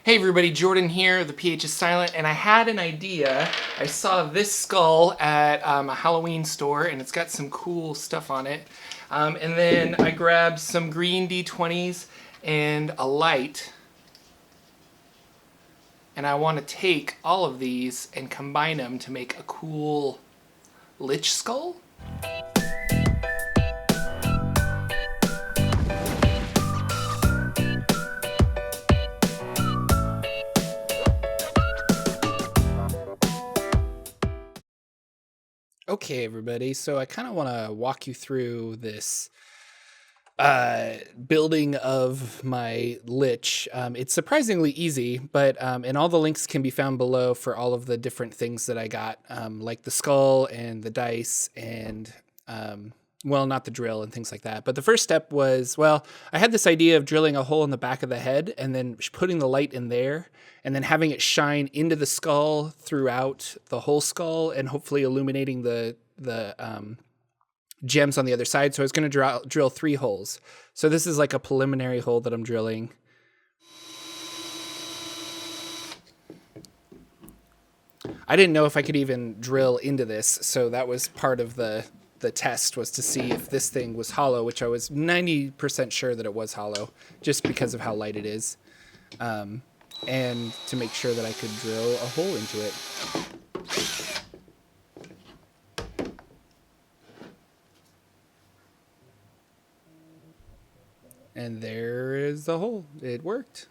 Hey everybody, Jordan here, the PH is silent, and I had an idea. I saw this skull at a Halloween store, and it's got some cool stuff on it. And then I grabbed some green D20s and a light. And I want to take all of these and combine them to make a cool Lich skull. Okay, everybody, so I kind of want to walk you through this building of my Lich. It's surprisingly easy, but and all the links can be found below for all of the different things that I got, like the skull and the dice and, well, not the drill and things like that. But the first step was, well, I had this idea of drilling a hole in the back of the head and then putting the light in there and then having it shine into the skull throughout the whole skull and hopefully illuminating the gems on the other side. So I was going to drill 3 holes. So this is like a preliminary hole that I'm drilling. I didn't know if I could even drill into this, so that was part of the test, was to see if this thing was hollow, which I was 90% sure that it was hollow, just because of how light it is, and to make sure that I could drill a hole into it. And there is the hole. It worked.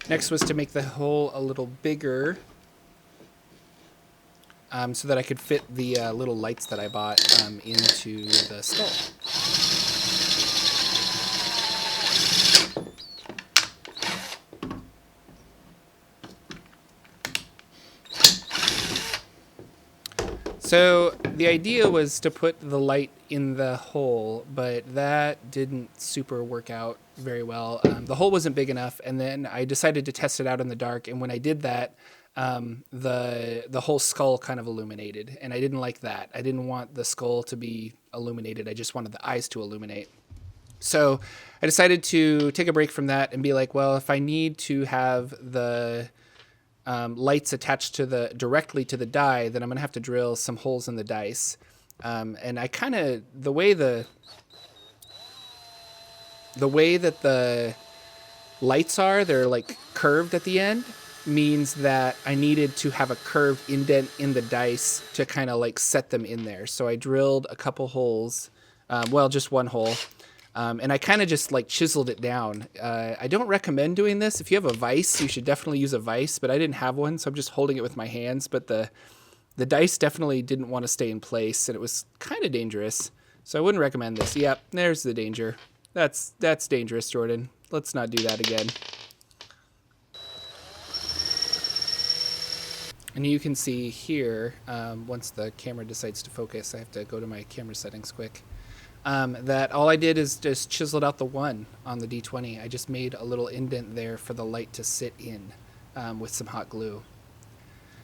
Next was to make the hole a little bigger, so that I could fit the little lights that I bought into the skull. So the idea was to put the light in the hole, but that didn't super work out very well. The hole wasn't big enough, and then I decided to test it out in the dark, and when I did that, the whole skull kind of illuminated, and I didn't like that. I didn't want the skull to be illuminated. I just wanted the eyes to illuminate. So I decided to take a break from that and be like, well, if I need to have the lights attached to directly to the die, then I'm gonna have to drill some holes in the dice. And I kind of, the way that the lights are, they're like curved at the end, means that I needed to have a curved indent in the dice to kind of like set them in there. So I drilled a couple holes, well, just one hole. And I kind of just like chiseled it down. I don't recommend doing this. If you have a vise, you should definitely use a vise, but I didn't have one, so I'm just holding it with my hands. But the dice definitely didn't want to stay in place, and it was kind of dangerous. So I wouldn't recommend this. Yep, there's the danger. That's dangerous, Jordan. Let's not do that again. And you can see here, once the camera decides to focus, I have to go to my camera settings quick. That all I did is just chiseled out the 1 on the D20. I just made a little indent there for the light to sit in with some hot glue.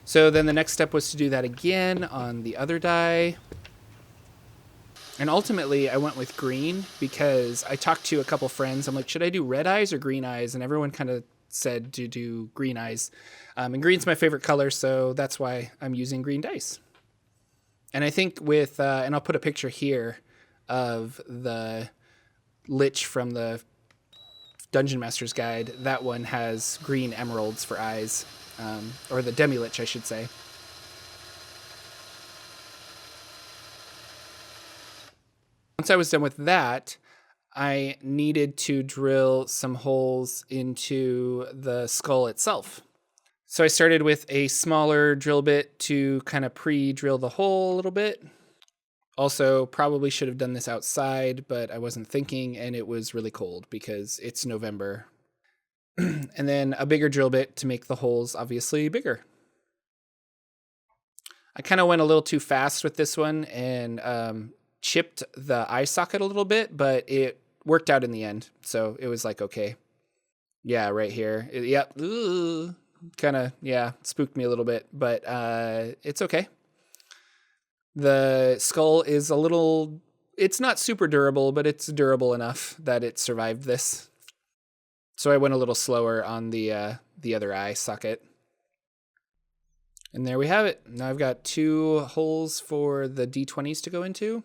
So then the next step was to do that again on the other die. And ultimately I went with green because I talked to a couple friends. I'm like, should I do red eyes or green eyes? And everyone kind of said to do green eyes. And green's my favorite color, so that's why I'm using green dice. And I think with, and I'll put a picture here of the Lich from the Dungeon Master's Guide. That one has green emeralds for eyes, or the Demi-Lich, I should say. Once I was done with that, I needed to drill some holes into the skull itself. So I started with a smaller drill bit to kind of pre-drill the hole a little bit. Also, probably should have done this outside, but I wasn't thinking, and it was really cold because it's November. And then a bigger drill bit to make the holes obviously bigger. I kind of went a little too fast with this one and chipped the eye socket a little bit, but it worked out in the end. So it was like, okay. Yeah, right here. Yep. Kind of, yeah, spooked me a little bit, but it's okay. The skull is a little it's not super durable, but it's durable enough that it survived this. So I went a little slower on the other eye socket. And there we have it. Now I've got 2 holes for the D20s to go into.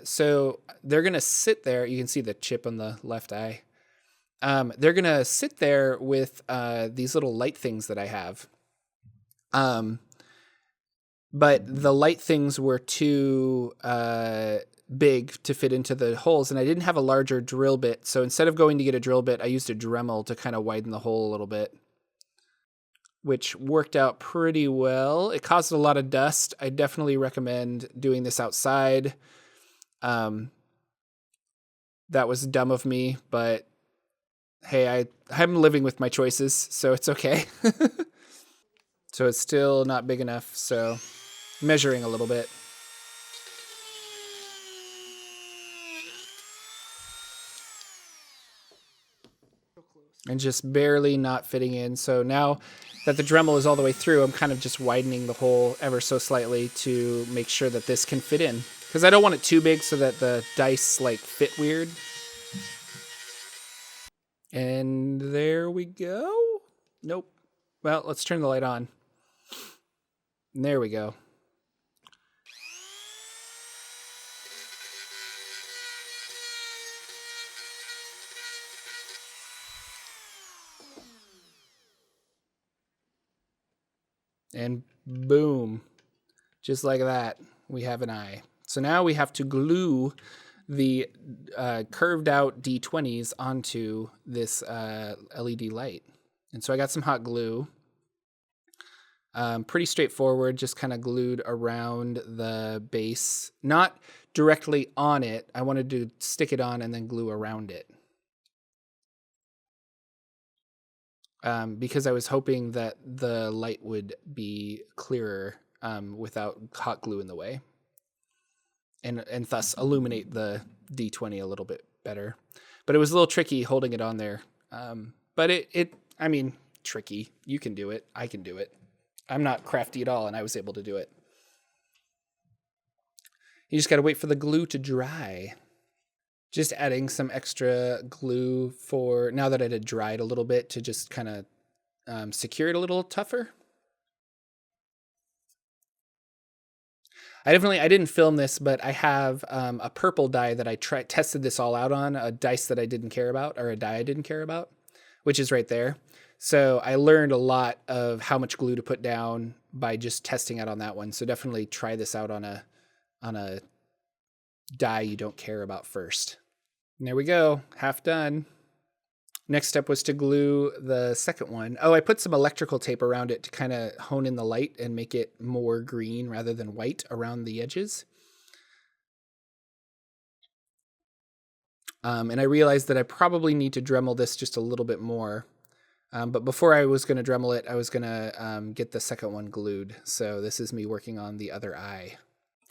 So they're going to sit there. You can see the chip on the left eye. They're going to sit there with these little light things that I have. But the light things were too big to fit into the holes, and I didn't have a larger drill bit. So instead of going to get a drill bit, I used a Dremel to kind of widen the hole a little bit, which worked out pretty well. It caused a lot of dust. I definitely recommend doing this outside. That was dumb of me, but hey, I'm living with my choices, so it's okay. So it's still not big enough, so measuring a little bit. And just barely not fitting in. So now that the Dremel is all the way through, I'm kind of just widening the hole ever so slightly to make sure that this can fit in. Because I don't want it too big so that the dice like fit weird. And there we go. Nope. Well, let's turn the light on. And there we go. And boom, just like that, we have an eye. So now we have to glue the curved out D20s onto this LED light. And so I got some hot glue. Pretty straightforward, just kind of glued around the base. Not directly on it. I wanted to stick it on and then glue around it. Because I was hoping that the light would be clearer without hot glue in the way. And thus illuminate the D20 a little bit better. But it was a little tricky holding it on there. But I mean, tricky. You can do it. I can do it. I'm not crafty at all, and I was able to do it. You just got to wait for the glue to dry. Just adding some extra glue for, now that it had dried a little bit, to just kind of secure it a little tougher. I didn't film this, but I have a purple die that I tested this all out on, a dice that I didn't care about, or a die I didn't care about, which is right there. So I learned a lot of how much glue to put down by just testing out on that one. So definitely try this out on a die you don't care about first. And there we go, half done. Next step was to glue the second one. Oh, I put some electrical tape around it to kind of hone in the light and make it more green rather than white around the edges. And I realized that I probably need to Dremel this just a little bit more. But before I was going to Dremel it, I was going to get the second one glued. So this is me working on the other eye.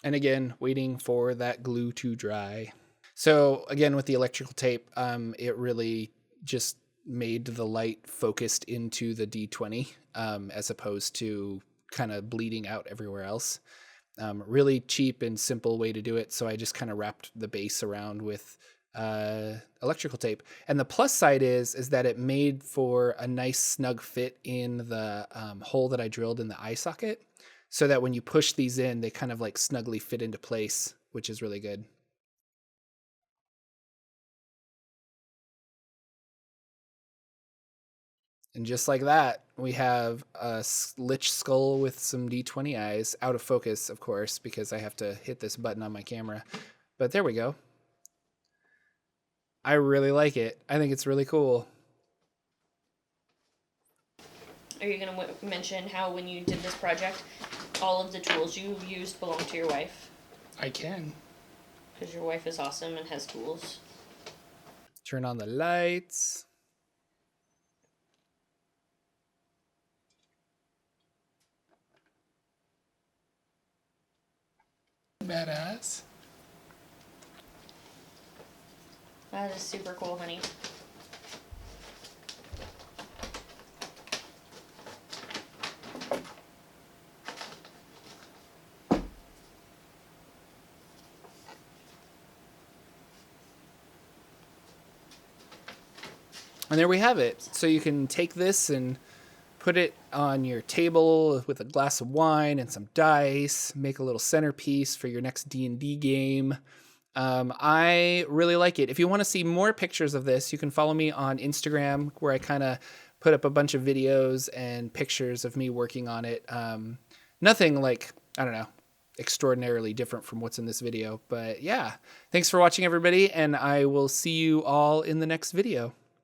And again, waiting for that glue to dry. So again, with the electrical tape, it really just made the light focused into the D20 as opposed to kind of bleeding out everywhere else. Really cheap and simple way to do it. So I just kind of wrapped the base around with electrical tape. And the plus side is that it made for a nice snug fit in the hole that I drilled in the eye socket, so that when you push these in, they kind of like snugly fit into place, which is really good. And just like that, we have a Lich skull with some D20 eyes, out of focus, of course, because I have to hit this button on my camera. But there we go. I really like it. I think it's really cool. Are you going to mention how when you did this project, all of the tools you used belong to your wife? I can. Because your wife is awesome and has tools. Turn on the lights. Badass. That is super cool, honey. And there we have it. So you can take this and put it on your table with a glass of wine and some dice, make a little centerpiece for your next D&D game. I really like it. If you want to see more pictures of this, you can follow me on Instagram, where I kind of put up a bunch of videos and pictures of me working on it. Nothing like, I don't know, extraordinarily different from what's in this video. But yeah, thanks for watching, everybody, and I will see you all in the next video.